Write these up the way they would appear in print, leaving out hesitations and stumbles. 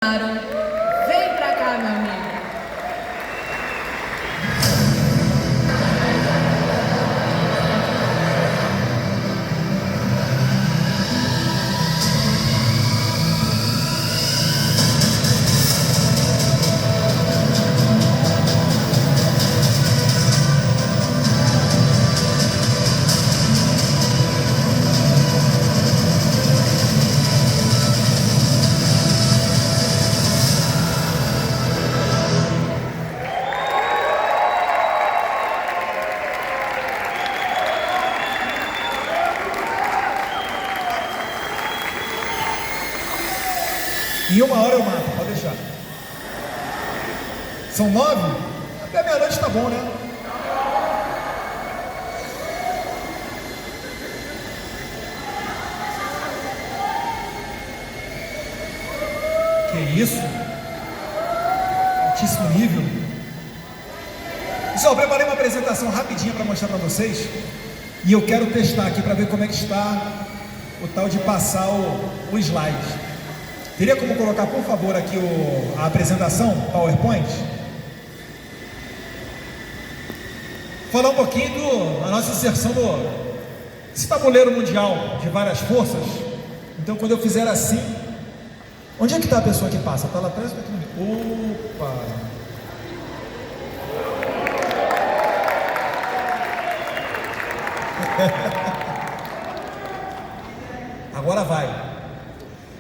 Vem pra cá, meu amigo. Em 1 hora eu mato, pode deixar. São 9? Até meia-noite tá bom, né? Que isso? Altíssimo nível. Pessoal, preparei uma apresentação rapidinha para mostrar para vocês. E eu quero testar aqui para ver como é que está o tal de passar o slide. Teria como colocar, por favor, aqui a apresentação, PowerPoint? Falar um pouquinho da nossa inserção desse tabuleiro mundial de várias forças. Então, quando eu fizer assim... Onde é que está a pessoa que passa? Está lá atrás ou aqui no meio? Opa! Agora vai.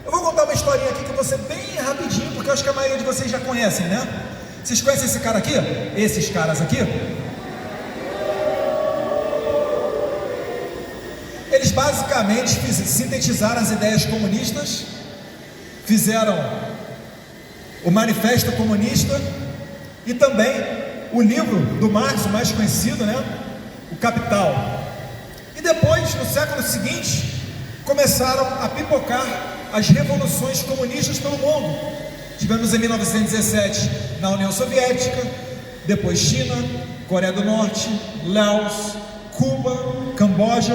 Eu vou contar uma historinha aqui que eu vou ser bem rapidinho, porque eu acho que a maioria de vocês já conhecem, né? Vocês conhecem esse cara aqui? Esses caras aqui? Eles basicamente sintetizaram as ideias comunistas, fizeram o Manifesto Comunista e também o livro do Marx, o mais conhecido, né? O Capital. E depois, no século seguinte, começaram a pipocar as revoluções comunistas pelo mundo. Tivemos em 1917 na União Soviética, depois China, Coreia do Norte, Laos, Cuba, Camboja.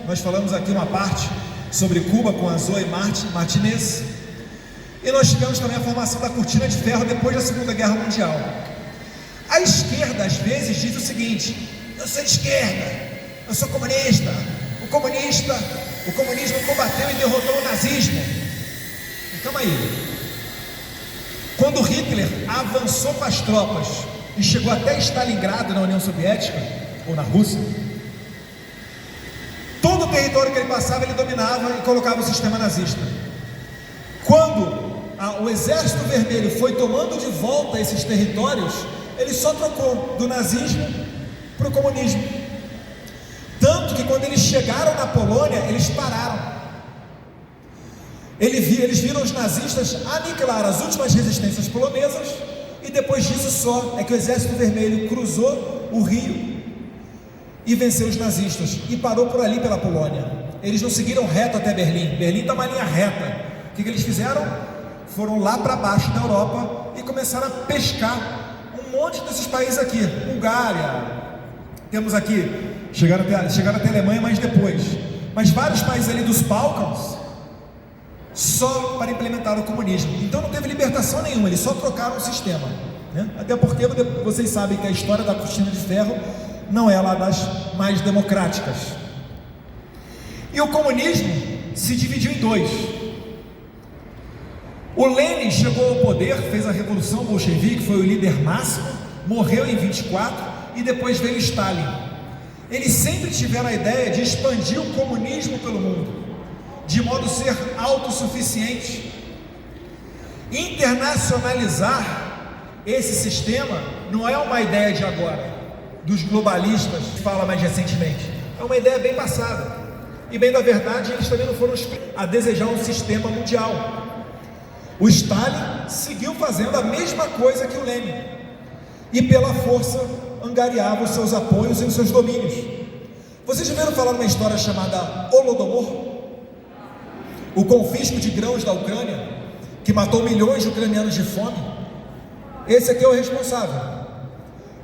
Nós falamos aqui uma parte sobre Cuba com a Zoe Martinez. E nós tivemos também a formação da Cortina de Ferro depois da Segunda Guerra Mundial. A esquerda às vezes diz o seguinte: eu sou de esquerda, eu sou comunista. O comunismo combateu e derrotou o nazismo. E calma aí. Quando Hitler avançou com as tropas e chegou até Stalingrado na União Soviética, ou na Rússia, todo o território que ele passava ele dominava e colocava o sistema nazista. Quando o Exército Vermelho foi tomando de volta esses territórios, ele só trocou do nazismo para o comunismo. Tanto que quando eles chegaram na Polônia, eles pararam. Eles viram os nazistas aniquilar as últimas resistências polonesas, e depois disso só é que o Exército Vermelho cruzou o rio e venceu os nazistas, e parou por ali pela Polônia. Eles não seguiram reto até Berlim. Berlim está uma linha reta. O que eles fizeram? Foram lá para baixo da Europa e começaram a pescar um monte desses países aqui. Bulgária, temos aqui, chegaram até a Alemanha, mas depois. Mas vários países ali dos Balcãs, só para implementar o comunismo. Então não teve libertação nenhuma, eles só trocaram o sistema, né? Até porque vocês sabem que a história da Cortina de Ferro não é lá das mais democráticas. E o comunismo se dividiu em dois. O Lenin chegou ao poder, fez a Revolução Bolchevique, foi o líder máximo, morreu em 24, e depois veio Stalin. Eles sempre tiveram a ideia de expandir o comunismo pelo mundo, de modo a ser autossuficiente. Internacionalizar esse sistema não é uma ideia de agora, dos globalistas, que fala mais recentemente. É uma ideia bem passada. E bem da verdade, eles também não foram a desejar um sistema mundial. O Stalin seguiu fazendo a mesma coisa que o Lenin, e pela força angariava os seus apoios e os seus domínios. Vocês já ouviram falar numa história chamada Holodomor? O confisco de grãos da Ucrânia, que matou milhões de ucranianos de fome. Esse aqui é o responsável,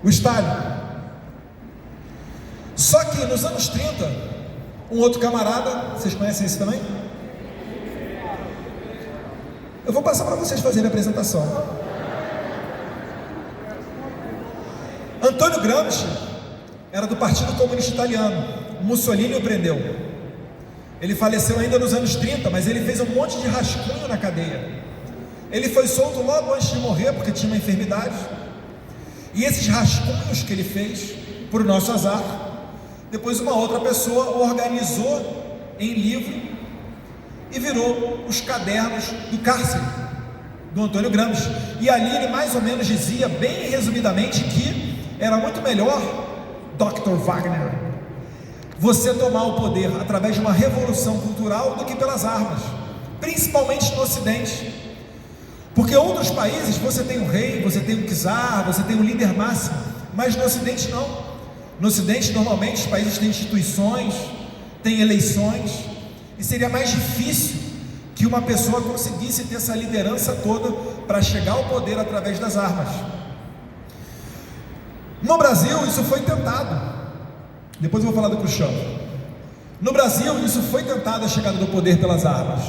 o Stalin. Só que nos anos 30, um outro camarada, vocês conhecem esse também? Eu vou passar para vocês fazerem a apresentação. Antônio Gramsci era do Partido Comunista Italiano. Mussolini o prendeu. Ele faleceu ainda nos anos 30, mas ele fez um monte de rascunho na cadeia. Ele foi solto logo antes de morrer, porque tinha uma enfermidade. E esses rascunhos que ele fez, por nosso azar, depois uma outra pessoa organizou em livro e virou os cadernos do cárcere do Antônio Gramsci. E ali ele mais ou menos dizia, bem resumidamente, que era muito melhor, Dr. Wagner, você tomar o poder através de uma revolução cultural do que pelas armas, principalmente no Ocidente. Porque em outros países você tem um rei, você tem um czar, você tem um líder máximo, mas no Ocidente não. No Ocidente normalmente os países têm instituições, têm eleições, e seria mais difícil que uma pessoa conseguisse ter essa liderança toda para chegar ao poder através das armas. No Brasil isso foi tentado. Depois eu vou falar do Khrushchev. No Brasil isso foi tentado, a chegada do poder pelas armas.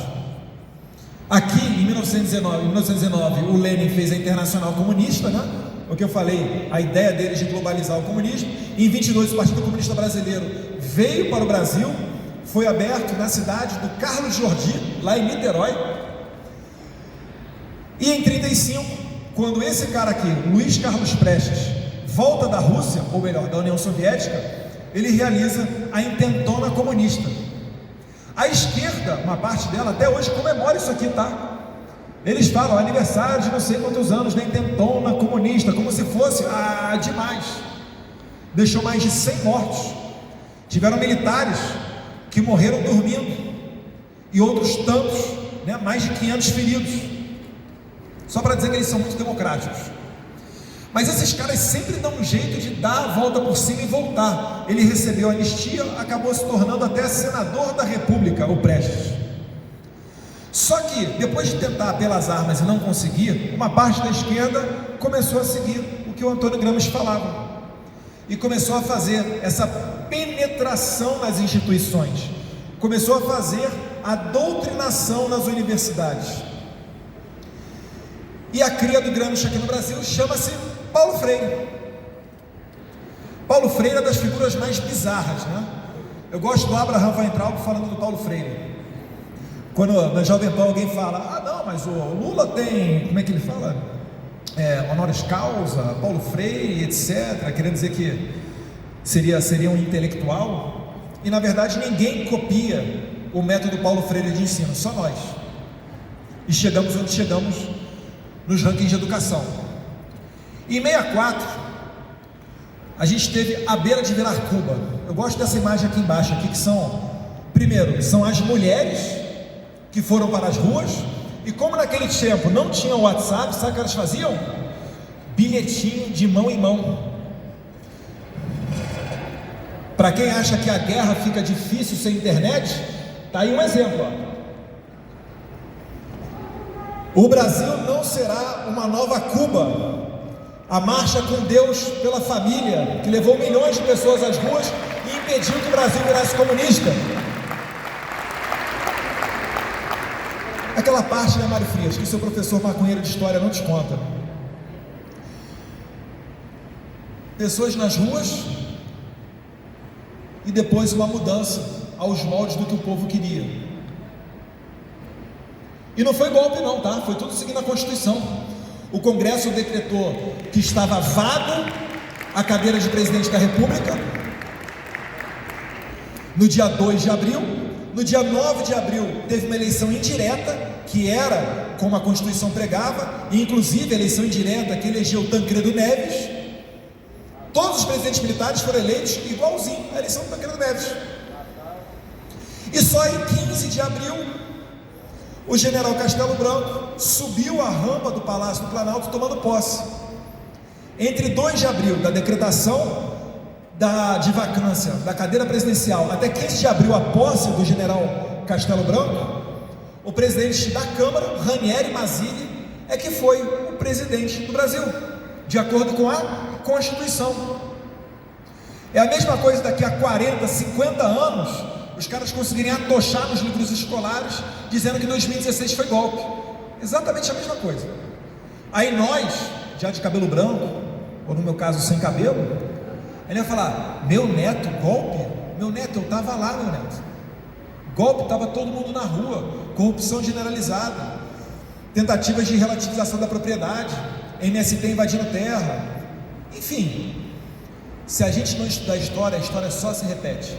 Aqui em 1919 o Lenin fez a Internacional Comunista, né? O que eu falei, a ideia deles de globalizar o comunismo. Em 22 o Partido Comunista Brasileiro veio para o Brasil, foi aberto na cidade do Carlos Jordi, lá em Niterói. E em 35, quando esse cara aqui, Luiz Carlos Prestes, volta da Rússia, ou melhor, da União Soviética, ele realiza a Intentona Comunista. A esquerda, uma parte dela, até hoje comemora isso aqui, tá? Eles falam aniversário de não sei quantos anos da Intentona Comunista, como se fosse, demais. Deixou mais de 100 mortos. Tiveram militares que morreram dormindo, e outros tantos, né, mais de 500 feridos, só para dizer que eles são muito democráticos. Mas esses caras sempre dão um jeito de dar a volta por cima e voltar. Ele recebeu anistia, acabou se tornando até senador da República, o Prestes. Só que, depois de tentar pelas armas e não conseguir, uma parte da esquerda começou a seguir o que o Antônio Gramsci falava, e começou a fazer essa penetração nas instituições, começou a fazer a doutrinação nas universidades. E a cria do Gramsci aqui no Brasil chama-se Paulo Freire. Paulo Freire é das figuras mais bizarras, né? Eu gosto do Abraham Weintraub falando do Paulo Freire. Quando na Jovem Pan alguém fala, não, mas o Lula tem, como é que ele fala? Honoris causa, Paulo Freire, etc., querendo dizer que seria um intelectual. E na verdade ninguém copia o método Paulo Freire de ensino, só nós. E chegamos onde chegamos nos rankings de educação. Em 64, a gente teve à beira de virar Cuba. Eu gosto dessa imagem aqui embaixo, aqui, que são, primeiro, são as mulheres que foram para as ruas, e como naquele tempo não tinha WhatsApp, sabe o que elas faziam? Bilhetinho de mão em mão. Para quem acha que a guerra fica difícil sem internet, tá aí um exemplo, ó. O Brasil não será uma nova Cuba. A marcha com Deus pela família, que levou milhões de pessoas às ruas e impediu que o Brasil virasse comunista. Aquela parte, né, Mário Frias, que o seu professor maconheiro de história não te conta. Pessoas nas ruas e depois uma mudança aos moldes do que o povo queria. E não foi golpe não, tá? Foi tudo seguindo a Constituição. O Congresso decretou que estava vago a cadeira de presidente da República no dia 2 de abril. No dia 9 de abril teve uma eleição indireta, que era como a Constituição pregava, e inclusive a eleição indireta que elegeu Tancredo Neves. Todos os presidentes militares foram eleitos igualzinho à eleição do Tancredo Neves. E só em 15 de abril o general Castelo Branco subiu a rampa do Palácio do Planalto tomando posse. Entre 2 de abril, da decretação de vacância da cadeira presidencial, até 15 de abril, a posse do general Castelo Branco, o presidente da Câmara, Ranieri Mazzilli, é que foi o presidente do Brasil, de acordo com a Constituição. É a mesma coisa daqui a 40, 50 anos, os caras conseguirem atochar nos livros escolares, dizendo que 2016 foi golpe. Exatamente a mesma coisa. Aí nós, já de cabelo branco, ou no meu caso sem cabelo, ele ia falar: meu neto, golpe? Meu neto, eu estava lá, meu neto. Golpe, estava todo mundo na rua, corrupção generalizada, tentativas de relativização da propriedade, MST invadindo terra, enfim. Se a gente não estudar a história só se repete.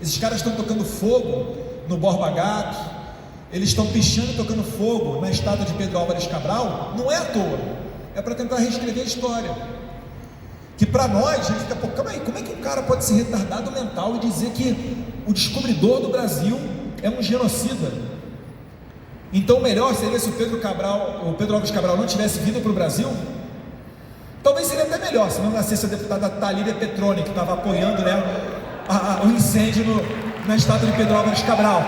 Esses caras estão tocando fogo no Borba Gato, eles estão pichando e tocando fogo na estátua de Pedro Álvares Cabral, não é à toa, é para tentar reescrever a história. Que para nós, a gente fica, pô, calma aí, como é que um cara pode ser retardado mental e dizer que o descobridor do Brasil é um genocida? Então o melhor seria se o Pedro Álvares Cabral não tivesse vindo para o Brasil. Talvez seria até melhor se não nascesse a deputada Thalíria Petroni, que estava apoiando, né, o incêndio na estátua de Pedro Álvares Cabral.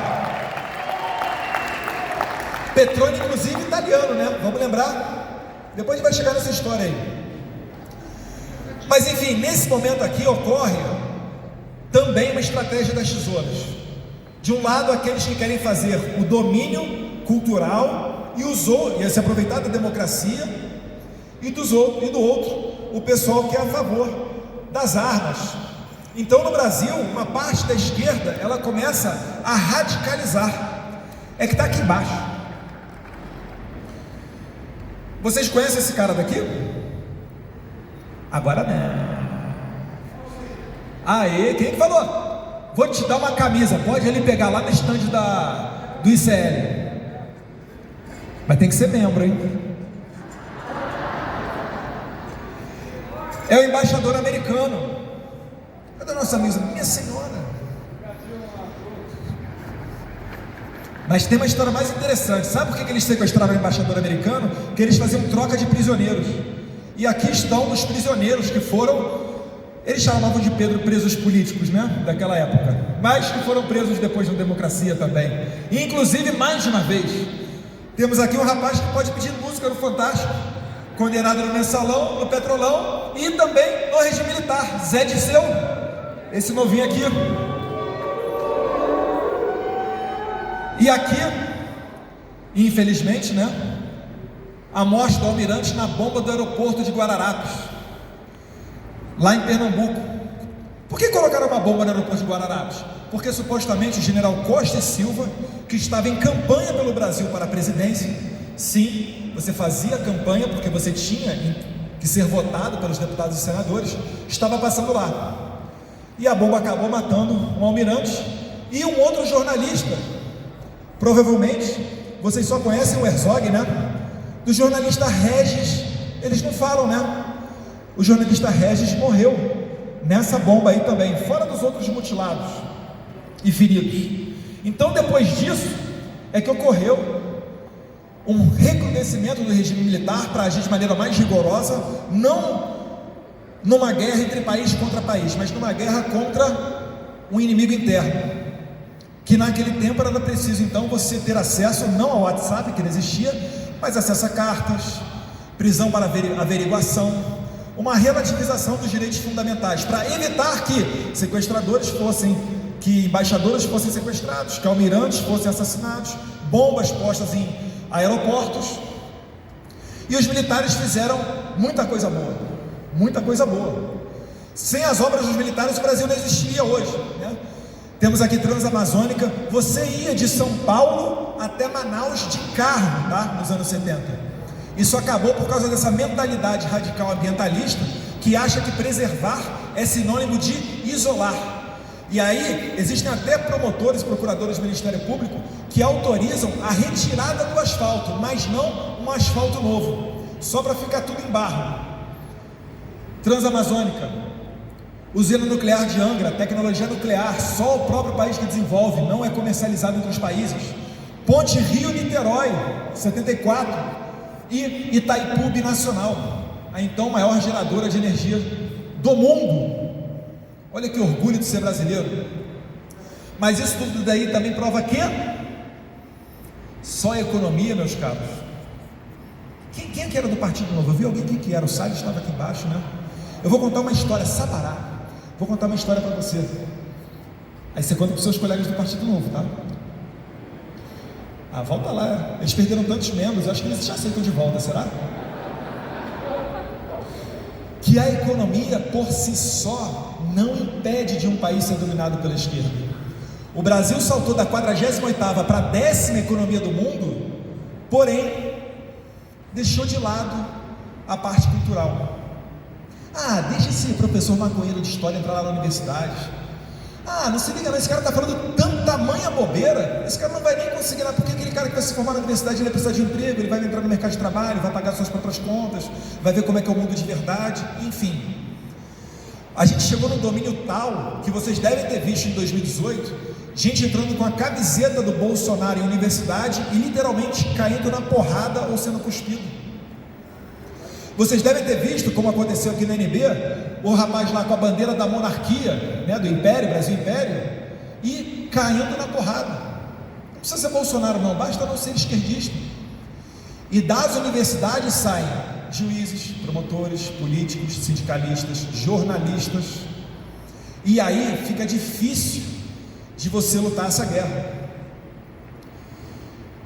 Petroni, inclusive, italiano, né? Vamos lembrar? Depois a gente vai chegar nessa história aí. Mas enfim, nesse momento aqui ocorre também uma estratégia das tesouras. De um lado, aqueles que querem fazer o domínio cultural e se aproveitar da democracia, e do outro, o pessoal que é a favor das armas. Então, no Brasil, uma parte da esquerda, ela começa a radicalizar. É que está aqui embaixo. Vocês conhecem esse cara daqui? Agora não. Aê, quem que falou? Vou te dar uma camisa, pode ele pegar lá no stand do ICL. Mas tem que ser membro, hein? É o embaixador americano. Cadê a nossa mesa? Minha senhora. Mas tem uma história mais interessante. Sabe por que eles sequestraram o embaixador americano? Porque eles faziam troca de prisioneiros. E aqui estão os prisioneiros que foram, eles chamavam de presos políticos, né? Daquela época. Mas que foram presos depois da democracia também. E, inclusive, mais de uma vez, temos aqui um rapaz que pode pedir música no Fantástico, condenado no Mensalão, no Petrolão e também no regime militar. Zé Disseu, esse novinho aqui. E aqui, infelizmente, né, a morte do almirante na bomba do aeroporto de Guararapes, lá em Pernambuco. Por que colocaram uma bomba no aeroporto de Guararapes? Porque supostamente o general Costa e Silva, que estava em campanha pelo Brasil para a presidência, sim, você fazia campanha porque você tinha que ser votado pelos deputados e senadores, estava passando lá. E a bomba acabou matando um almirante e um outro jornalista. Provavelmente, vocês só conhecem o Herzog, né? Do jornalista Regis, eles não falam, né? O jornalista Regis morreu nessa bomba aí também, fora dos outros mutilados e feridos. Então, depois disso, é que ocorreu um recrudescimento do regime militar para agir de maneira mais rigorosa, não numa guerra entre país contra país, mas numa guerra contra um inimigo interno, que naquele tempo era preciso então você ter acesso não ao WhatsApp, que não existia, mas acesso a cartas, prisão para averiguação, uma relativização dos direitos fundamentais, para evitar que sequestradores que embaixadores fossem sequestrados, que almirantes fossem assassinados, bombas postas em aeroportos. E os militares fizeram muita coisa boa, muita coisa boa. Sem as obras dos militares o Brasil não existiria hoje, né? Temos aqui Transamazônica, você ia de São Paulo até Manaus de carro, tá? Nos anos 70. Isso acabou por causa dessa mentalidade radical ambientalista que acha que preservar é sinônimo de isolar. E aí existem até promotores, procuradores do Ministério Público que autorizam a retirada do asfalto, mas não um asfalto novo, só para ficar tudo em barro. Transamazônica, usina nuclear de Angra, tecnologia nuclear, só o próprio país que desenvolve, não é comercializado entre os países. Ponte Rio-Niterói, 74, e Itaipu Binacional, a então maior geradora de energia do mundo. Olha que orgulho de ser brasileiro. Mas isso tudo daí também prova que só a economia, meus caros. Quem que era do Partido Novo? Eu vi alguém que era, o Salles estava aqui embaixo, né? Eu vou contar uma história, Sabará. Vou contar uma história para você. Aí você conta para os seus colegas do Partido Novo, tá? Ah, volta lá, eles perderam tantos membros, acho que eles já aceitam de volta, será? Que a economia por si só não impede de um país ser dominado pela esquerda. O Brasil saltou da 48ª para a 10ª economia do mundo, porém deixou de lado a parte cultural. Ah, deixa esse professor maconheiro de história entrar lá na universidade. Ah, não se liga não, esse cara está falando tamanha bobeira, esse cara não vai nem conseguir lá, porque aquele cara que vai se formar na universidade, ele vai precisar de emprego, ele vai entrar no mercado de trabalho, vai pagar suas próprias contas, vai ver como é que é o mundo de verdade, enfim. A gente chegou num domínio tal, que vocês devem ter visto em 2018, gente entrando com a camiseta do Bolsonaro em universidade e literalmente caindo na porrada ou sendo cuspido. Vocês devem ter visto, como aconteceu aqui na NB, o rapaz lá com a bandeira da monarquia, né, do Império, Brasil Império, e caindo na porrada. Não precisa ser Bolsonaro não, basta não ser esquerdista. E das universidades saem juízes, promotores, políticos, sindicalistas, jornalistas, e aí fica difícil de você lutar essa guerra.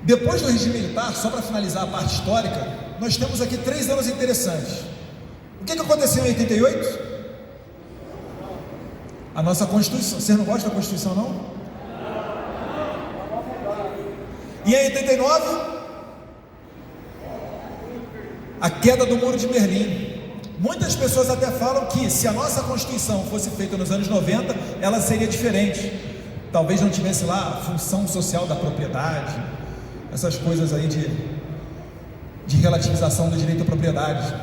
Depois do regime militar, só para finalizar a parte histórica, nós temos aqui 3 anos interessantes. O que aconteceu em 88? A nossa Constituição. Vocês não gostam da Constituição, não? E em 89? A queda do Muro de Berlim. Muitas pessoas até falam que se a nossa Constituição fosse feita nos anos 90, ela seria diferente. Talvez não tivesse lá a função social da propriedade, essas coisas aí de relativização do direito à propriedade.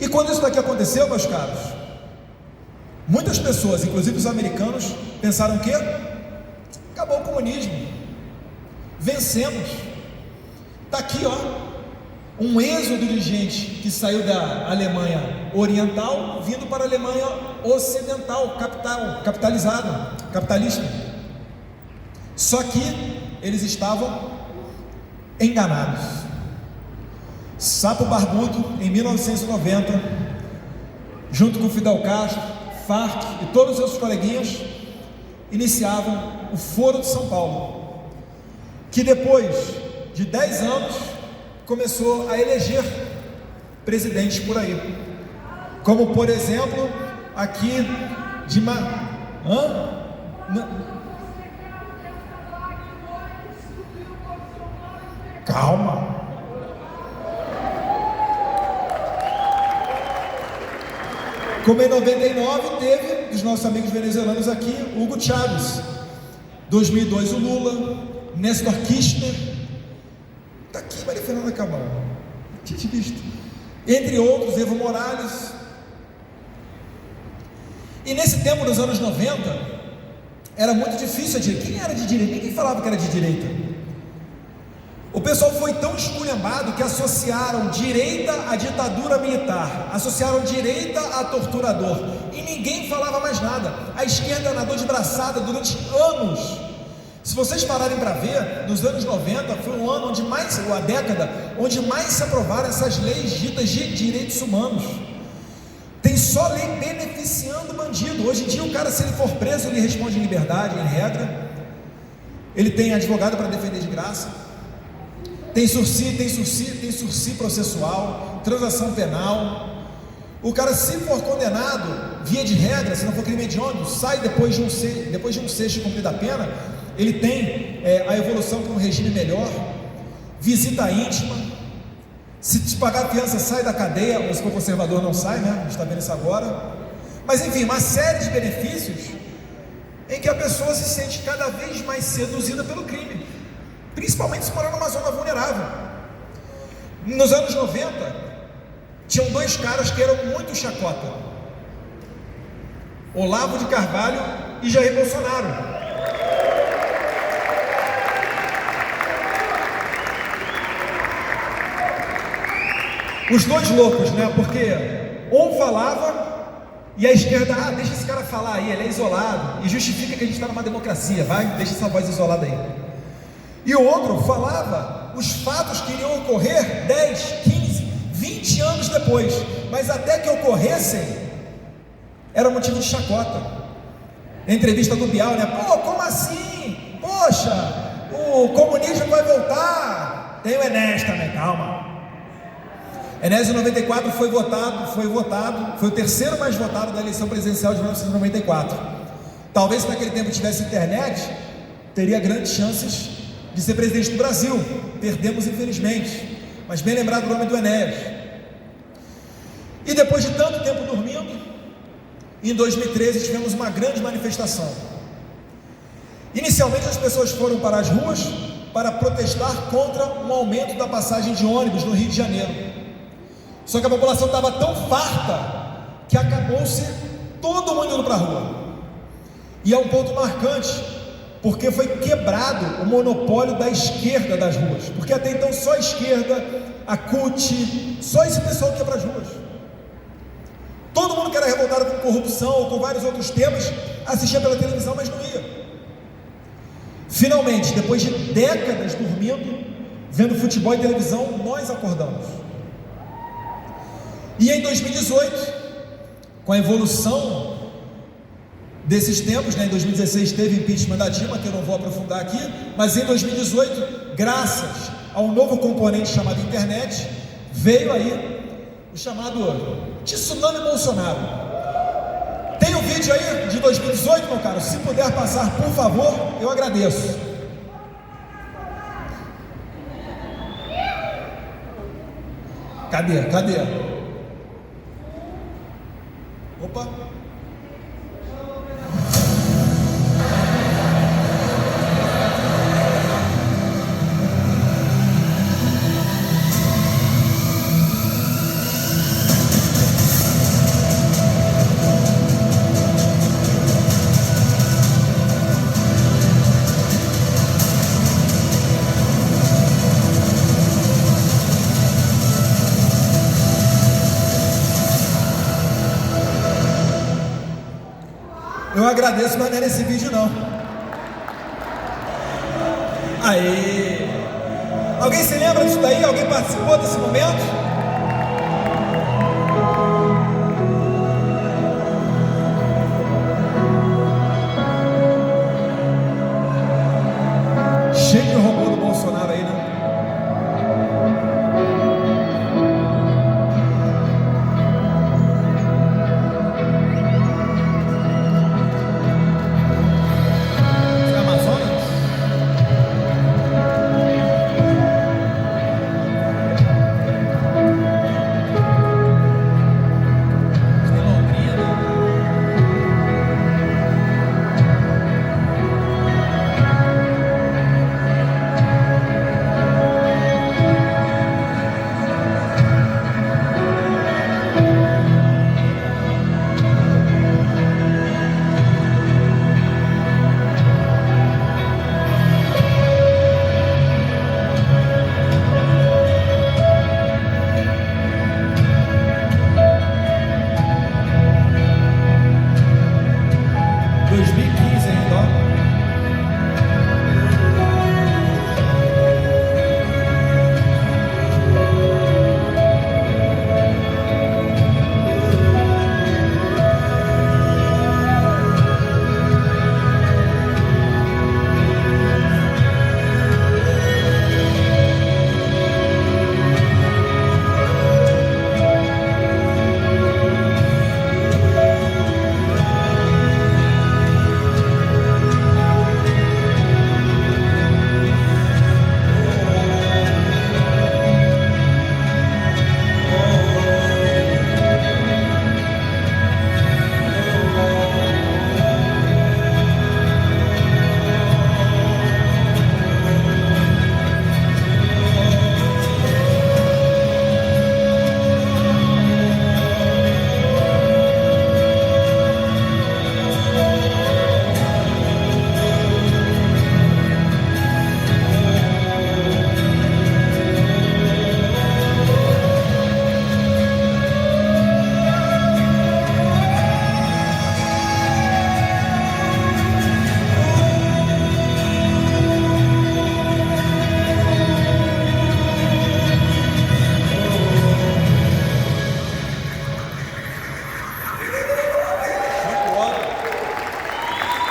E quando isso daqui aconteceu, meus caros, muitas pessoas, inclusive os americanos, pensaram que acabou o comunismo, vencemos. Está aqui, ó, um êxodo de gente que saiu da Alemanha oriental vindo para a Alemanha ocidental, capitalista. Só que eles estavam enganados. Sapo Barbudo, em 1990, junto com Fidel Castro, Farc e todos os seus coleguinhas, iniciavam o Foro de São Paulo, que depois de 10 anos começou a eleger presidentes por aí, como por exemplo aqui de Calma. Como em 99 teve dos nossos amigos venezuelanos aqui, Hugo Chávez. 2002 o Lula, Néstor Kirchner, está aqui Maria Fernanda Cabral, tinha visto, entre outros, Evo Morales. E nesse tempo, nos anos 90, era muito difícil a direita. Quem era de direita? Ninguém falava que era de direita. O pessoal foi tão esculhambado que associaram direita à ditadura militar, associaram direita a torturador, e ninguém falava mais nada. A esquerda nadou de braçada durante anos. Se vocês pararem para ver, nos anos 90 foi um ano onde mais, ou a década, onde mais se aprovaram essas leis ditas de direitos humanos. Tem só lei beneficiando o bandido. Hoje em dia o cara, se ele for preso, ele responde em liberdade, em regra. Ele tem advogado para defender de graça. Tem sursi processual, transação penal. O cara, se for condenado, via de regra, se não for crime hediondo, sai depois de um sexto cumprida a pena. Ele tem a evolução para um regime melhor, visita íntima. Se te pagar a fiança, sai da cadeia, ou se for conservador não sai, né? A gente está vendo isso agora. Mas enfim, uma série de benefícios em que a pessoa se sente cada vez mais seduzida pelo crime, principalmente se morar numa zona vulnerável. Nos anos 90, tinham 2 caras que eram muito chacota: Olavo de Carvalho e Jair Bolsonaro. Os dois loucos, né? Porque um falava e a esquerda, deixa esse cara falar aí, ele é isolado, e justifica que a gente está numa democracia, vai, deixa essa voz isolada aí. E o outro falava os fatos que iriam ocorrer 10, 15, 20 anos depois, mas até que ocorressem, era motivo de chacota. Na entrevista do Bial, né? Pô, como assim? Poxa, o comunismo vai voltar. Tem o Enéas também, calma. Enéas em 94 foi o terceiro mais votado da eleição presidencial de 1994. Talvez se naquele tempo tivesse internet, teria grandes chances de ser presidente do Brasil. Perdemos infelizmente, mas bem lembrado o nome do Enéas. E depois de tanto tempo dormindo, em 2013 tivemos uma grande manifestação. Inicialmente as pessoas foram para as ruas para protestar contra um aumento da passagem de ônibus no Rio de Janeiro. Só que a população estava tão farta que acabou-se todo mundo indo para a rua. E é um ponto marcante, porque foi quebrado o monopólio da esquerda das ruas, porque até então só a esquerda, a CUT, só esse pessoal que ia para as ruas. Todo mundo que era revoltado com corrupção ou com vários outros temas assistia pela televisão, mas não ia. Finalmente, depois de décadas dormindo, vendo futebol e televisão, nós acordamos. E em 2018, com a evolução desses tempos, em 2016 teve impeachment da Dilma, que eu não vou aprofundar aqui, mas em 2018, graças ao novo componente chamado internet, veio aí o chamado tsunami Bolsonaro. Tem um vídeo aí de 2018, meu caro? Se puder passar, por favor, eu agradeço. Cadê? Opa! Eu agradeço, mas não é nesse vídeo não. Aê! Alguém se lembra disso daí? Alguém participou desse momento? Cheio de robô do Bolsonaro aí, né?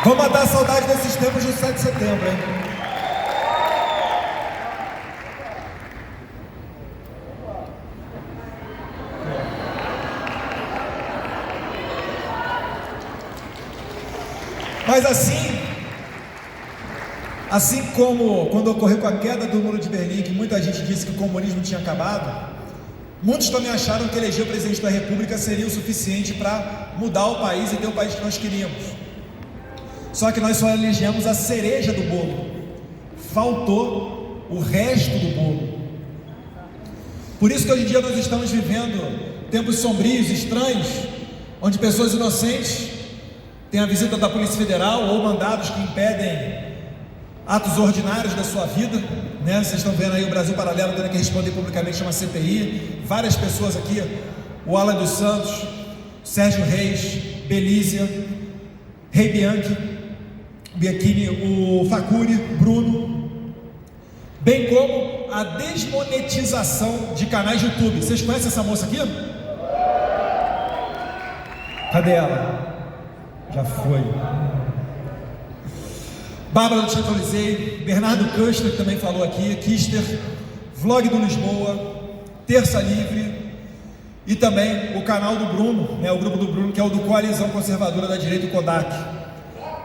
Vou matar a saudade desses tempos do 7 de setembro, hein? Mas assim como quando ocorreu com a queda do Muro de Berlim, que muita gente disse que o comunismo tinha acabado, muitos também acharam que eleger o presidente da República seria o suficiente para mudar o país e ter o país que nós queríamos. Só que nós só elegemos a cereja do bolo, faltou o resto do bolo. Por isso que hoje em dia nós estamos vivendo tempos sombrios, estranhos, onde pessoas inocentes têm a visita da Polícia Federal ou mandados que impedem atos ordinários da sua vida, né? Vocês estão vendo aí o Brasil Paralelo tendo que responder publicamente a uma CPI, várias pessoas aqui, o Alan dos Santos, Sérgio Reis, Belízia, Rei Bianchini, o Facuri, Bruno, bem como a desmonetização de canais de YouTube. Vocês conhecem essa moça aqui? Cadê ela? Já foi. Bárbara do Chantolisei, Bernardo Custer, que também falou aqui, Kister, Vlog do Lisboa, Terça Livre e também o canal do Bruno, né, o grupo do Bruno, que é o do Coalizão Conservadora da Direita, o Kodak.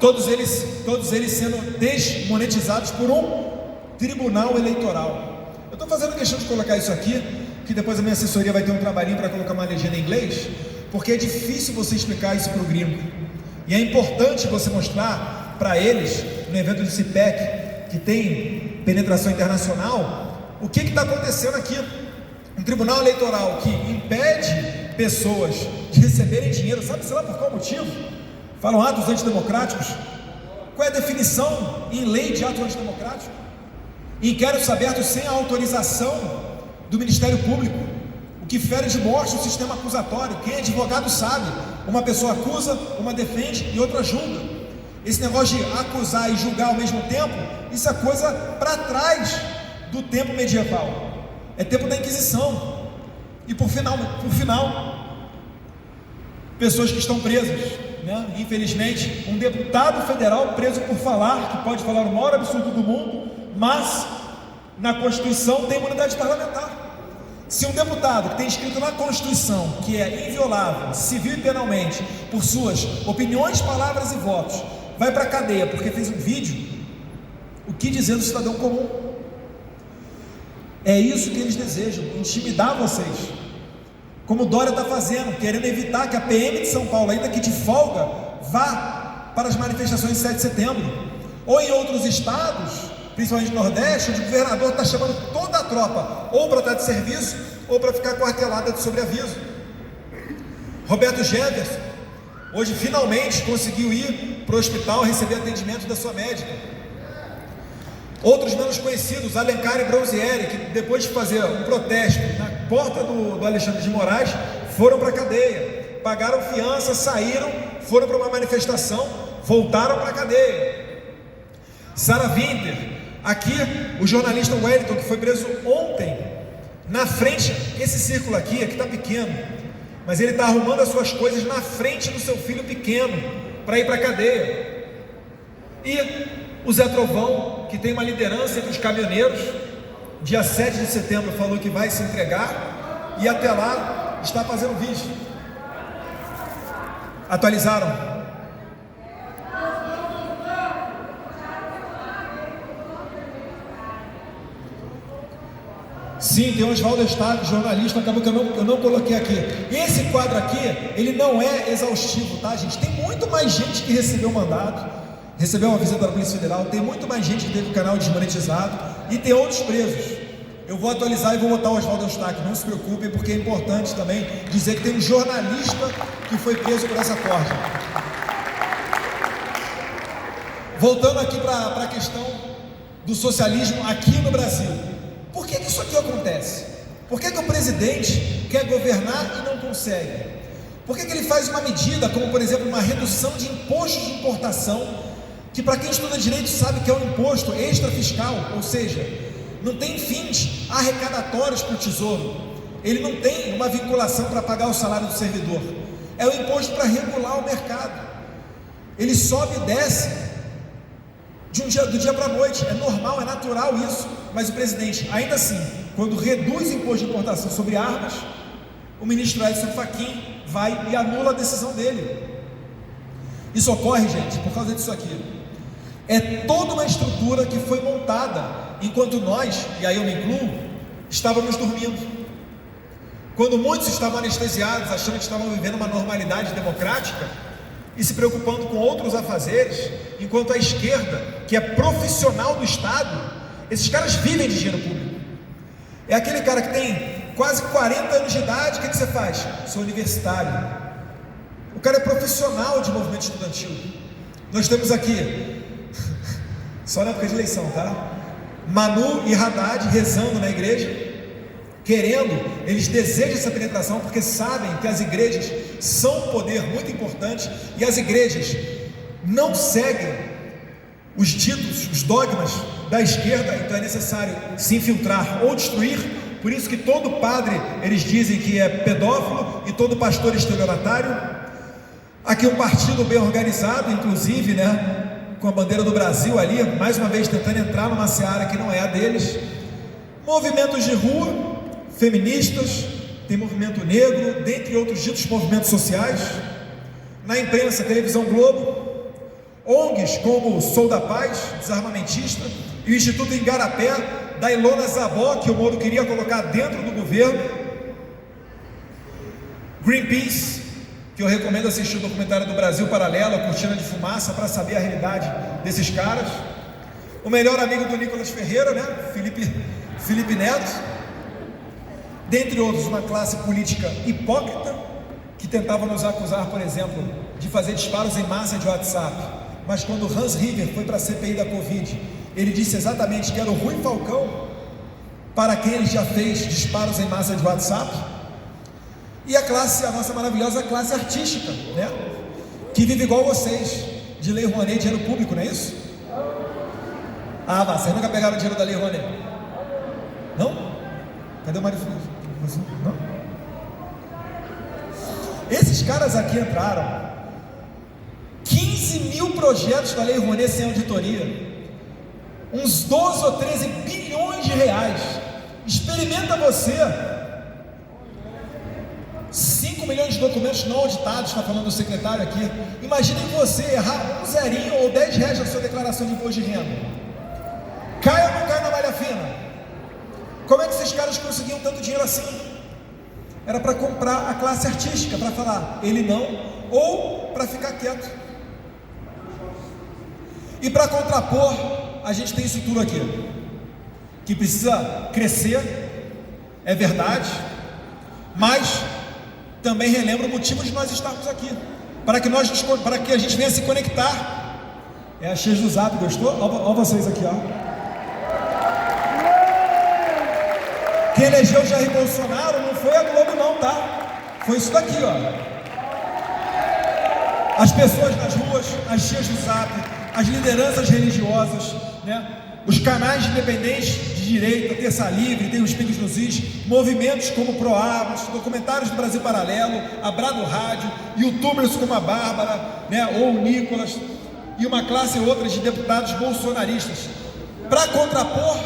Todos eles sendo desmonetizados por um tribunal eleitoral. Eu estou fazendo questão de colocar isso aqui, que depois a minha assessoria vai ter um trabalhinho para colocar uma legenda em inglês, porque é difícil você explicar isso para o gringo. E é importante você mostrar para eles, no evento do CIPEC, que tem penetração internacional, o que está acontecendo aqui. Um tribunal eleitoral que impede pessoas de receberem dinheiro, sabe-se lá por qual motivo? Falam atos antidemocráticos. Qual é a definição em lei de ato antidemocrático? Inquéritos abertos sem a autorização do Ministério Público, o que fere de morte o sistema acusatório. Quem é advogado sabe, uma pessoa acusa, uma defende e outra julga. Esse negócio de acusar e julgar ao mesmo tempo, isso é coisa para trás do tempo medieval, é tempo da Inquisição. E por final, pessoas que estão presas, né? Infelizmente, um deputado federal preso por falar, que pode falar o maior absurdo do mundo, mas na Constituição tem imunidade parlamentar. Se um deputado que tem escrito na Constituição que é inviolável, civil e penalmente, por suas opiniões, palavras e votos, vai para a cadeia porque fez um vídeo, o que dizer do cidadão comum? É isso que eles desejam, intimidar vocês, como o Dória está fazendo, querendo evitar que a PM de São Paulo, ainda que de folga, vá para as manifestações de 7 de setembro, ou em outros estados, principalmente no Nordeste, onde o governador está chamando toda a tropa, ou para estar de serviço, ou para ficar quartelada de sobreaviso. Roberto Jefferson, hoje finalmente conseguiu ir para o hospital receber atendimento da sua médica. Outros menos conhecidos, Alencar e Bronzieri, que depois de fazer um protesto na porta do Alexandre de Moraes, foram para a cadeia, pagaram fiança, saíram, foram para uma manifestação, voltaram para a cadeia. Sarah Winter, aqui o jornalista Wellington, que foi preso ontem, na frente, esse círculo aqui está pequeno, mas ele está arrumando as suas coisas na frente do seu filho pequeno, para ir para a cadeia. E o Zé Trovão, que tem uma liderança entre os caminhoneiros, dia 7 de setembro falou que vai se entregar, e até lá está fazendo vídeo. Atualizaram? Sim, tem o Oswaldo Estado, jornalista, acabou que eu não coloquei aqui. Esse quadro aqui, ele não é exaustivo, tá, gente? Tem muito mais gente que recebeu mandato, recebeu uma visita da Polícia Federal, tem muito mais gente que teve o canal desmonetizado e tem outros presos. Eu vou atualizar e vou botar o Oswaldo Eustáquio, não se preocupem, porque é importante também dizer que tem um jornalista que foi preso por essa corda. Voltando aqui para a questão do socialismo aqui no Brasil. Por que isso aqui acontece? Por que o presidente quer governar e não consegue? Por que ele faz uma medida como, por exemplo, uma redução de impostos de importação, que para quem estuda direito sabe que é um imposto extrafiscal, ou seja, não tem fins arrecadatórios para o Tesouro, ele não tem uma vinculação para pagar o salário do servidor, é um imposto para regular o mercado, ele sobe e desce do dia para a noite, é normal, é natural isso, mas o presidente, ainda assim, quando reduz o imposto de importação sobre armas, o ministro Edson Fachin vai e anula a decisão dele. Isso ocorre, gente, por causa disso aqui. É toda uma estrutura que foi montada enquanto nós, e aí eu me incluo, estávamos dormindo. Quando muitos estavam anestesiados, achando que estavam vivendo uma normalidade democrática e se preocupando com outros afazeres, enquanto a esquerda, que é profissional do Estado, esses caras vivem de dinheiro público. É aquele cara que tem quase 40 anos de idade, o que você faz? Sou universitário. O cara é profissional de movimento estudantil. Nós temos aqui, só na época de eleição, tá? Manu e Haddad rezando na igreja, querendo, eles desejam essa penetração, porque sabem que as igrejas são um poder muito importante, e as igrejas não seguem os ditos, os dogmas da esquerda, então é necessário se infiltrar ou destruir. Por isso que todo padre, eles dizem que é pedófilo, e todo pastor estelionatário. Aqui um partido bem organizado, inclusive, né, com a bandeira do Brasil ali, mais uma vez tentando entrar numa seara que não é a deles. Movimentos de rua, feministas, tem movimento negro, dentre outros ditos movimentos sociais. Na imprensa, televisão Globo, ONGs como Sou da Paz, desarmamentista, e o Instituto Igarapé, da Ilona Zabó, que o Moro queria colocar dentro do governo. Greenpeace, que eu recomendo assistir o documentário do Brasil Paralelo, a Cortina de Fumaça, para saber a realidade desses caras. O melhor amigo do Nicolas Ferreira, né? Felipe Neto, dentre outros, uma classe política hipócrita, que tentava nos acusar, por exemplo, de fazer disparos em massa de WhatsApp, mas quando Hans River foi para a CPI da Covid, ele disse exatamente que era o Rui Falcão, para quem ele já fez disparos em massa de WhatsApp. E a nossa maravilhosa classe artística, né? Que vive igual vocês, de Lei Rouanet, dinheiro público, não é isso? Ah, vocês nunca pegaram dinheiro da Lei Rouanet? Não? Cadê o Mário Frias? Não? Esses caras aqui entraram 15 mil projetos da Lei Rouanet sem auditoria, uns 12 ou 13 bilhões de reais. Experimenta você 5 milhões de documentos não auditados, está falando o secretário aqui. Imaginem você errar um zerinho ou 10 reais na sua declaração de imposto de renda. Cai ou não cai na malha fina? Como é que esses caras conseguiam tanto dinheiro assim? Era para comprar a classe artística, para falar ele não, ou para ficar quieto. E para contrapor, a gente tem isso tudo aqui, que precisa crescer, é verdade, mas também relembra o motivo de nós estarmos aqui, para que a gente venha se conectar. É a X do Zap, gostou? Olha vocês aqui, ó. Quem elegeu Jair Bolsonaro não foi a Globo não, tá? Foi isso daqui, ó. As pessoas nas ruas, as X do Zap, as lideranças religiosas, né? Os canais independentes de direita, Terça Livre, tem os Pingos nos Is, movimentos como ProArmas, documentários do Brasil Paralelo, Abrado Rádio, youtubers como a Bárbara, né, ou o Nicolas, e uma classe ou outra de deputados bolsonaristas, para contrapor.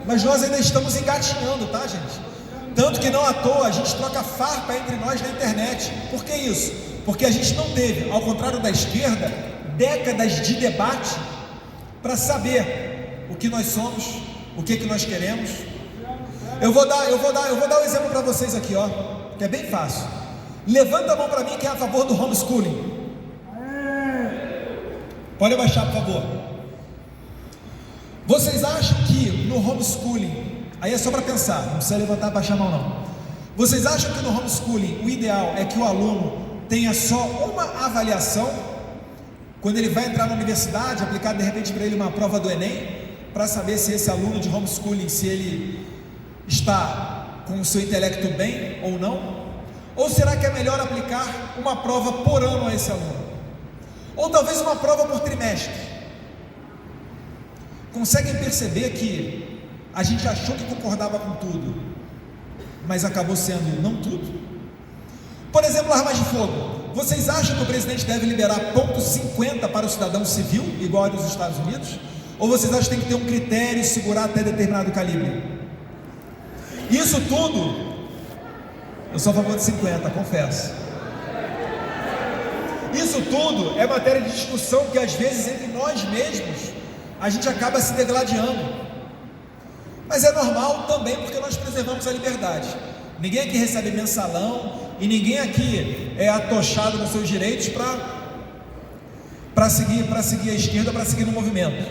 Mas nós ainda estamos engatinhando, tá, gente? Tanto que não à toa a gente troca farpa entre nós na internet. Por que isso? Porque a gente não teve, ao contrário da esquerda, décadas de debate para saber o que nós somos, o que nós queremos. Eu vou dar um exemplo para vocês aqui, ó, que é bem fácil. Levanta a mão para mim quem é a favor do homeschooling. Pode abaixar, por favor. Vocês acham que no homeschooling, aí é só para pensar, não precisa levantar e abaixar a mão não. Vocês acham que no homeschooling o ideal é que o aluno tenha só uma avaliação quando ele vai entrar na universidade, aplicar de repente para ele uma prova do Enem, para saber se esse aluno de homeschooling, se ele está com o seu intelecto bem ou não? Ou será que é melhor aplicar uma prova por ano a esse aluno? Ou talvez uma prova por trimestre? Conseguem perceber que a gente achou que concordava com tudo, mas acabou sendo não tudo? Por exemplo, armas de fogo. Vocês acham que o presidente deve liberar ponto .50 para o cidadão civil, igual nos Estados Unidos? Ou vocês acham que tem que ter um critério e segurar até determinado calibre? Isso tudo, eu sou a favor de 50, confesso. Isso tudo é matéria de discussão que às vezes entre nós mesmos a gente acaba se degladiando, mas é normal também porque nós preservamos a liberdade. Ninguém aqui recebe mensalão e ninguém aqui é atochado nos seus direitos para seguir a esquerda, para seguir no movimento.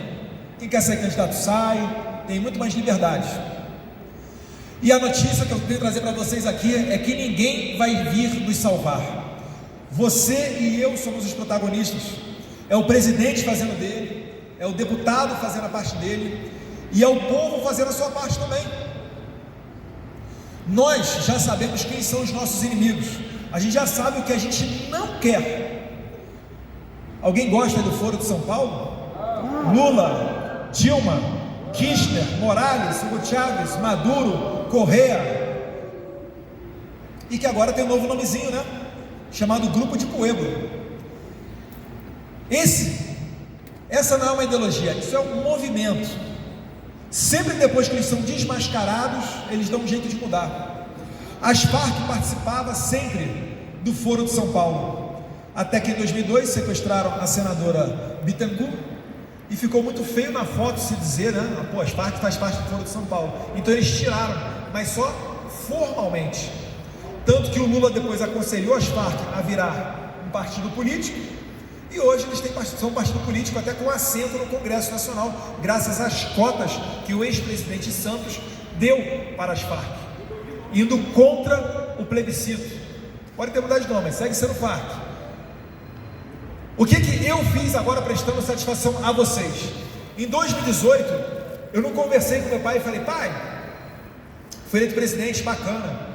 Quem quer ser candidato sai, tem muito mais liberdade. E a notícia que eu quero trazer para vocês aqui é que ninguém vai vir nos salvar. Você e eu somos os protagonistas. É o presidente fazendo dele, é o deputado fazendo a parte dele, e é o povo fazendo a sua parte também. Nós já sabemos quem são os nossos inimigos. A gente já sabe o que a gente não quer. Alguém gosta do Foro de São Paulo? Lula, Dilma, Kirchner, Morales, Hugo Chávez, Maduro, Correa, e que agora tem um novo nomezinho, né? Chamado Grupo de Pueblo. Essa não é uma ideologia, isso é um movimento. Sempre depois que eles são desmascarados, eles dão um jeito de mudar. As Farc participava sempre do Foro de São Paulo, até que em 2002 sequestraram a senadora Bittencourt, e ficou muito feio na foto se dizer, né? Pô, as Farc faz parte do Foro de São Paulo. Então eles tiraram, mas só formalmente. Tanto que o Lula depois aconselhou as Farc a virar um partido político, e hoje eles são um partido político até com assento no Congresso Nacional, graças às cotas que o ex-presidente Santos deu para as Farc, indo contra o plebiscito. Pode ter mudado de nome, mas segue sendo Farc. O que eu fiz agora prestando satisfação a vocês? Em 2018, eu não conversei com meu pai e falei: pai, foi eleito presidente, bacana.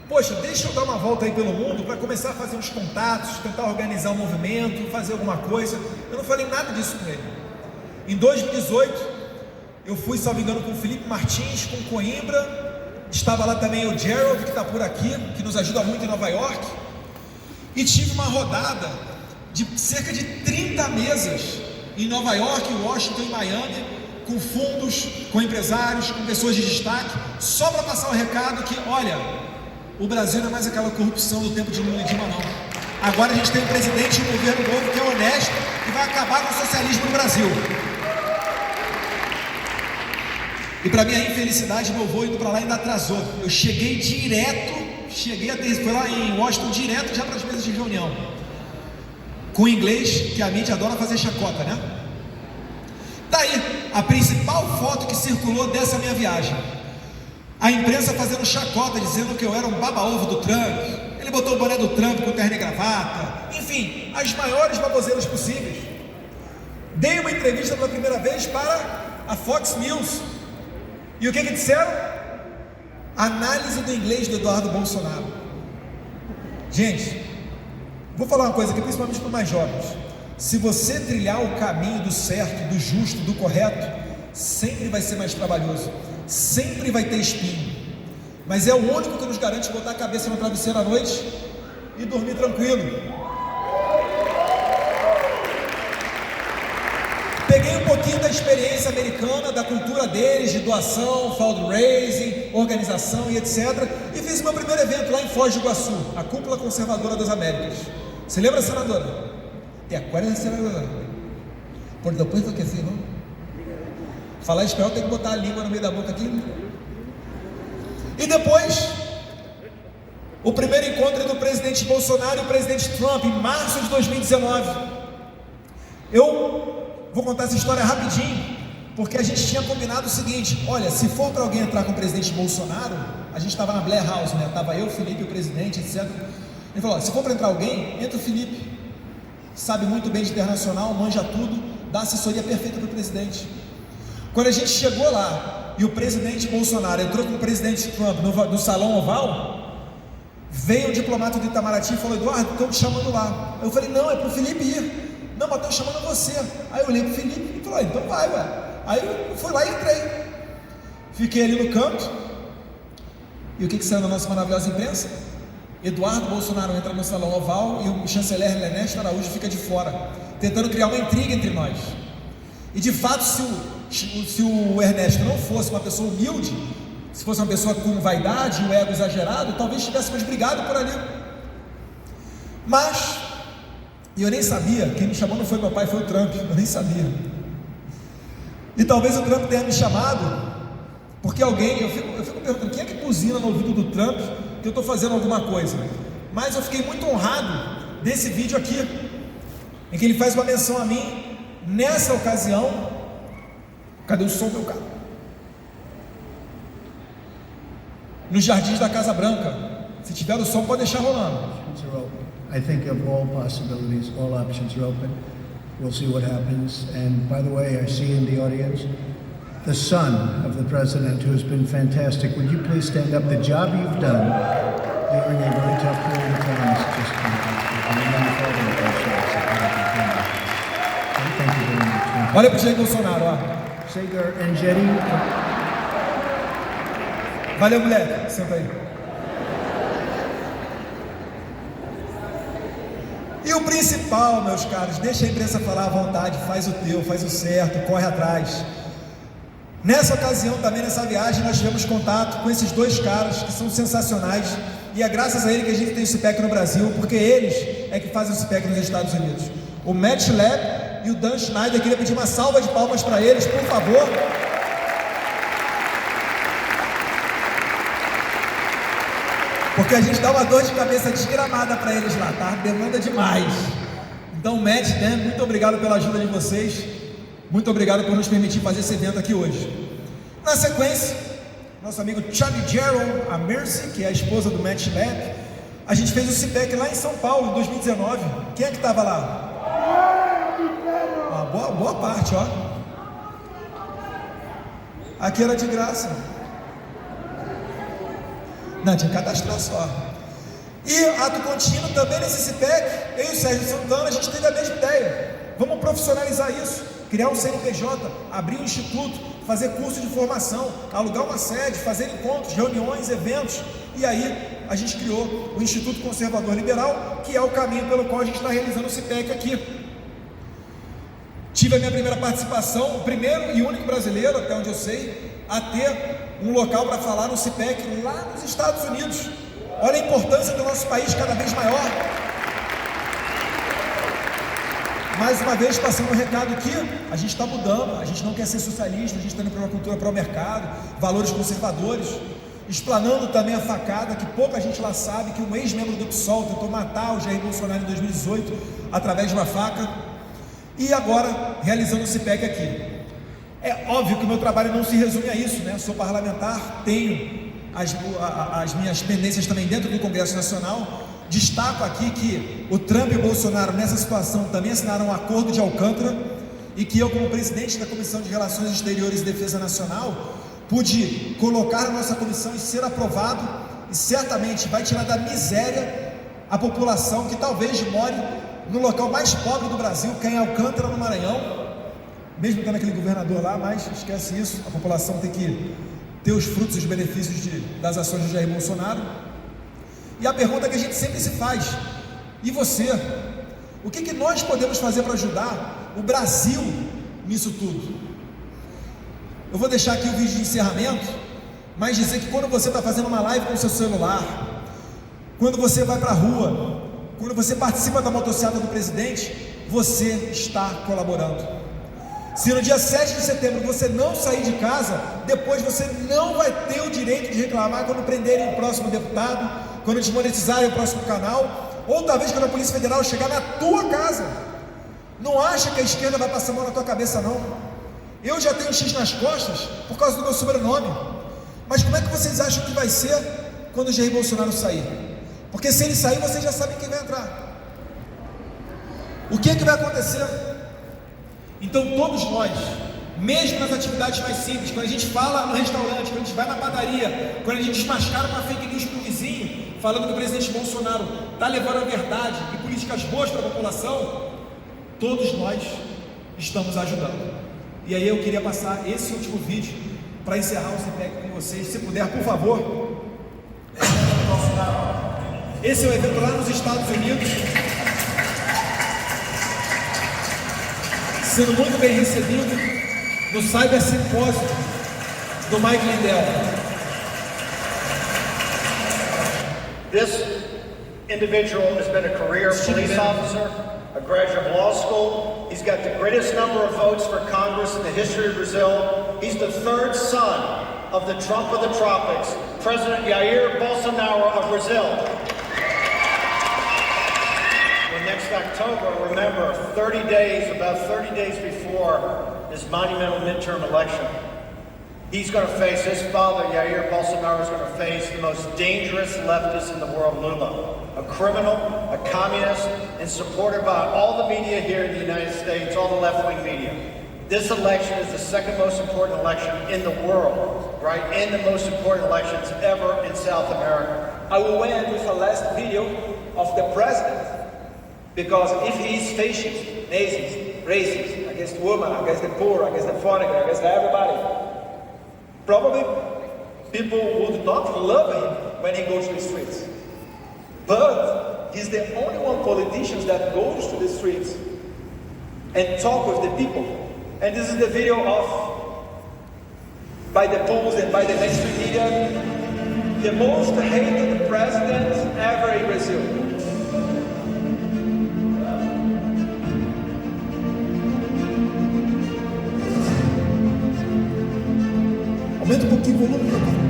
Poxa, deixa eu dar uma volta aí pelo mundo para começar a fazer uns contatos, tentar organizar um movimento, fazer alguma coisa. Eu não falei nada disso com ele. Em 2018, eu fui, salvo engano, com o Felipe Martins, com Coimbra, estava lá também o Gerald, que está por aqui, que nos ajuda muito em Nova York, e tive uma rodada de cerca de 30 mesas em Nova York, Washington e Miami, com fundos, com empresários, com pessoas de destaque, só para passar o recado que, olha, o Brasil não é mais aquela corrupção do tempo de Lula e Dilma, não. Agora a gente tem um presidente e um governo novo que é honesto e vai acabar com o socialismo no Brasil. E para minha infelicidade, meu voo indo para lá ainda atrasou. Eu cheguei foi lá em Washington direto já para as mesas de reunião, com inglês, que a mídia adora fazer chacota, né? Daí, a principal foto que circulou dessa minha viagem, a imprensa fazendo chacota, dizendo que eu era um baba-ovo do Trump. Ele botou o boné do Trump com terno e gravata, enfim, as maiores baboseiras possíveis. Dei uma entrevista pela primeira vez para a Fox News, e o que disseram? Análise do inglês do Eduardo Bolsonaro. Gente, vou falar uma coisa aqui, principalmente para os mais jovens. Se você trilhar o caminho do certo, do justo, do correto, sempre vai ser mais trabalhoso, sempre vai ter espinho, mas é o único que nos garante botar a cabeça no travesseiro à noite e dormir tranquilo. Peguei um pouquinho da experiência americana, da cultura deles, de doação, fundraising, organização e etc. E fiz o meu primeiro evento lá em Foz do Iguaçu, a Cúpula Conservadora das Américas. Você lembra, senadora? ¿Te acuerdas, senadora? Por supuesto que sim, não? Falar espanhol tem que botar a língua no meio da boca aqui. E depois, o primeiro encontro do presidente Bolsonaro e o presidente Trump, em março de 2019. Eu vou contar essa história rapidinho, porque a gente tinha combinado o seguinte: olha, se for para alguém entrar com o presidente Bolsonaro, a gente estava na Blair House, né? Estava eu, Felipe, o presidente, etc. Ele falou: se for para entrar alguém, entra o Felipe, sabe muito bem de internacional, manja tudo, dá assessoria perfeita para o presidente. Quando a gente chegou lá e o presidente Bolsonaro entrou com o presidente Trump no Salão Oval, veio um diplomata do Itamaraty e falou: Eduardo, estão te chamando lá. Eu falei: não, é para o Felipe ir. Não, mas estão chamando você. Aí eu olhei para o Felipe e falei: então vai, ué. Aí eu fui lá e entrei. Fiquei ali no canto. E o que saiu na nossa maravilhosa imprensa? Eduardo Bolsonaro entra no Salão Oval e o chanceler Ernesto Araújo fica de fora, tentando criar uma intriga entre nós. E de fato, se o Ernesto não fosse uma pessoa humilde, se fosse uma pessoa com vaidade e o ego exagerado, talvez tivéssemos brigado por ali. Mas E eu nem sabia, quem me chamou não foi meu pai, foi o Trump, eu nem sabia. E talvez o Trump tenha me chamado, porque alguém, eu fico perguntando, quem é que buzina no ouvido do Trump que eu estou fazendo alguma coisa? Mas eu fiquei muito honrado desse vídeo aqui, em que ele faz uma menção a mim, nessa ocasião. Cadê o som, meu carro? Nos jardins da Casa Branca. Se tiver o som, pode deixar rolando. I think of all possibilities, all options are open. We'll see what happens. And by the way, I see in the audience the son of the president, who has been fantastic. Would you please stand up? The job you've done during a very tough period of time is just fantastic. Thank you very much. Olha para o Jair Bolsonaro, ó. Sagar Enjeti. Valeu, moleque. Senta aí. E o principal, meus caros, deixa a imprensa falar à vontade, faz o teu, faz o certo, corre atrás. Nessa ocasião, também nessa viagem, nós tivemos contato com esses dois caras que são sensacionais, e é graças a ele que a gente tem o CPEC no Brasil, porque eles é que fazem o CPEC nos Estados Unidos. O Matt Schlapp e o Dan Schneider. Eu queria pedir uma salva de palmas para eles, por favor. Porque a gente dá uma dor de cabeça desgramada para eles lá, tá? Demanda demais. Então, Matt, Dan, muito obrigado pela ajuda de vocês. Muito obrigado por nos permitir fazer esse evento aqui hoje. Na sequência, nosso amigo Charlie Gerald, a Mercy, que é a esposa do Matt Schlapp, a gente fez o CPEC lá em São Paulo, em 2019. Quem é que estava lá? Boa parte, ó. Aqui era de graça. Não, tinha que cadastrar só. E ato contínuo também nesse CPEC, eu e o Sérgio Santana, a gente teve a mesma ideia. Vamos profissionalizar isso, criar um CNPJ, abrir um instituto, fazer curso de formação, alugar uma sede, fazer encontros, reuniões, eventos. E aí a gente criou o Instituto Conservador Liberal, que é o caminho pelo qual a gente está realizando o CPEC aqui. Tive a minha primeira participação, o primeiro e único brasileiro, até onde eu sei, a ter um local para falar no CPEC lá nos Estados Unidos. Olha a importância do nosso país cada vez maior. Mais uma vez, passando um recado que a gente está mudando, a gente não quer ser socialista, a gente está indo para uma cultura pró-mercado, valores conservadores, explanando também a facada, que pouca gente lá sabe, que um ex-membro do PSOL tentou matar o Jair Bolsonaro em 2018, através de uma faca, e agora realizando o CPEC aqui. É óbvio que o meu trabalho não se resume a isso, né? Eu sou parlamentar, tenho as minhas pendências também dentro do Congresso Nacional. Destaco aqui que o Trump e o Bolsonaro nessa situação também assinaram um acordo de Alcântara, e que eu, como presidente da Comissão de Relações Exteriores e Defesa Nacional, pude colocar na nossa comissão e ser aprovado, e certamente vai tirar da miséria a população que talvez more no local mais pobre do Brasil, que é em Alcântara, no Maranhão. Mesmo tendo aquele governador lá, mas esquece isso, a população tem que ter os frutos e os benefícios das ações de Jair Bolsonaro. E a pergunta que a gente sempre se faz: e você? O que nós podemos fazer para ajudar o Brasil nisso tudo? Eu vou deixar aqui o vídeo de encerramento, mas dizer que quando você está fazendo uma live com o seu celular, quando você vai para a rua, quando você participa da motociata do presidente, você está colaborando. Se no dia 7 de setembro você não sair de casa, depois você não vai ter o direito de reclamar quando prenderem o próximo deputado, quando desmonetizarem o próximo canal, ou talvez quando a Polícia Federal chegar na tua casa. Não acha que a esquerda vai passar a mão na tua cabeça, não. Eu já tenho um X nas costas por causa do meu sobrenome. Mas como é que vocês acham que vai ser quando o Jair Bolsonaro sair? Porque se ele sair, vocês já sabem quem vai entrar. O que vai acontecer? Então todos nós, mesmo nas atividades mais simples, quando a gente fala no restaurante, quando a gente vai na padaria, quando a gente desmascara uma fake news para o vizinho, falando que o presidente Bolsonaro está levando a verdade e políticas boas para a população, todos nós estamos ajudando. E aí eu queria passar esse último vídeo para encerrar o CPEC com vocês. Se puder, por favor. Esse é o evento lá nos Estados Unidos, sendo muito bem recebido no Cyber Symposium do Mike Lindell. This individual has been a career police officer a graduate of law school. He's got the greatest number of votes for Congress in the history of Brazil. He's the third son of the Trump of the tropics, President Jair Bolsonaro of Brazil. And next October, remember, about 30 days before this monumental midterm election, he's going to face, his father, Jair Bolsonaro, is going to face the most dangerous leftist in the world, Lula. A criminal, a communist, and supported by all the media here in the United States, all the left-wing media. This election is the second most important election in the world, right? And the most important elections ever in South America. I will end with a last video of the president, because if he is facing racism against women, against the poor, against the foreigner, against everybody, probably people would not love him when he goes to the streets. But he's the only one politician that goes to the streets and talk with the people. And this is the video by the polls and by the mainstream media, the most hated president ever in Brazil. Aumenta pouquinho o volume, cara.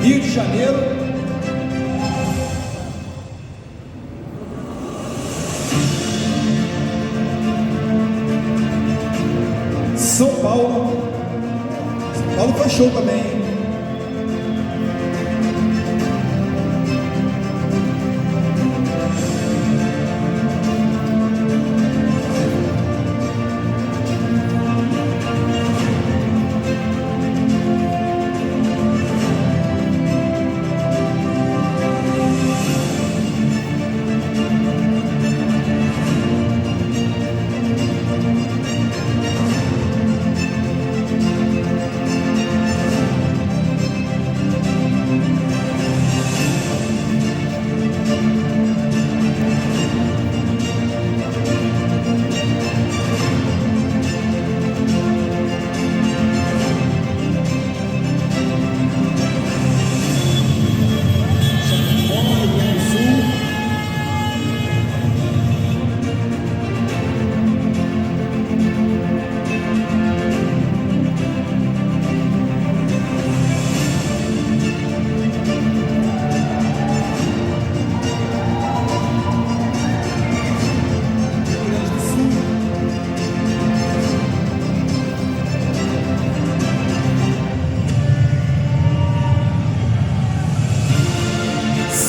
Rio de Janeiro, São Paulo. São Paulo faz show também.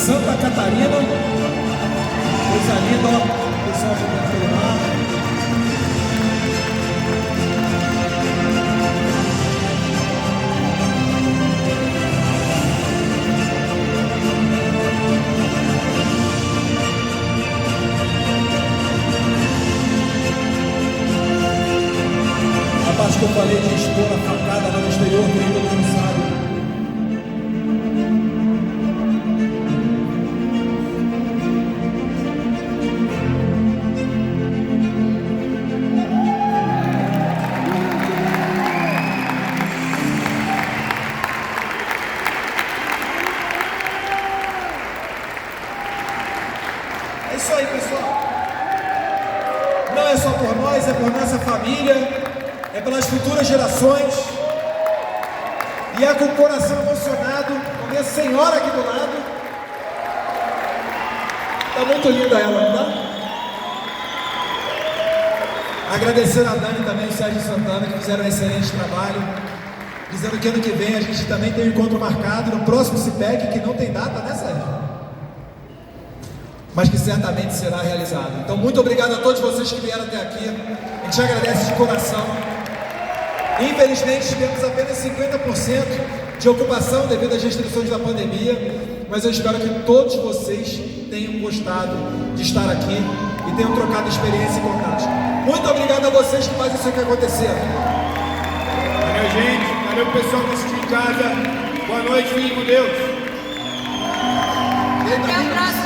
Santa Catarina, coisa linda, ó, o pessoal jogando pelo mar. A parte que eu falei de expor a facada lá no exterior, que nem todo mundo sabe. É isso aí, pessoal. Não é só por nós, é por nossa família, é pelas futuras gerações. E é com o coração emocionado, com minha senhora aqui do lado. Tá muito linda ela, não tá? Agradecer a Dani também e o Sérgio Santana, que fizeram um excelente trabalho. Dizendo que ano que vem a gente também tem um encontro marcado no próximo CIPEC, que não tem data, né, Sérgio? Mas que certamente será realizado. Então, muito obrigado a todos vocês que vieram até aqui. A gente agradece de coração. Infelizmente, tivemos apenas 50% de ocupação devido às restrições da pandemia, mas eu espero que todos vocês tenham gostado de estar aqui e tenham trocado experiência e contatos. Muito obrigado a vocês que fazem isso aqui acontecer. Valeu, gente. Valeu, pessoal que assistiu em casa. Boa noite, fiquem com Deus. Até a próxima.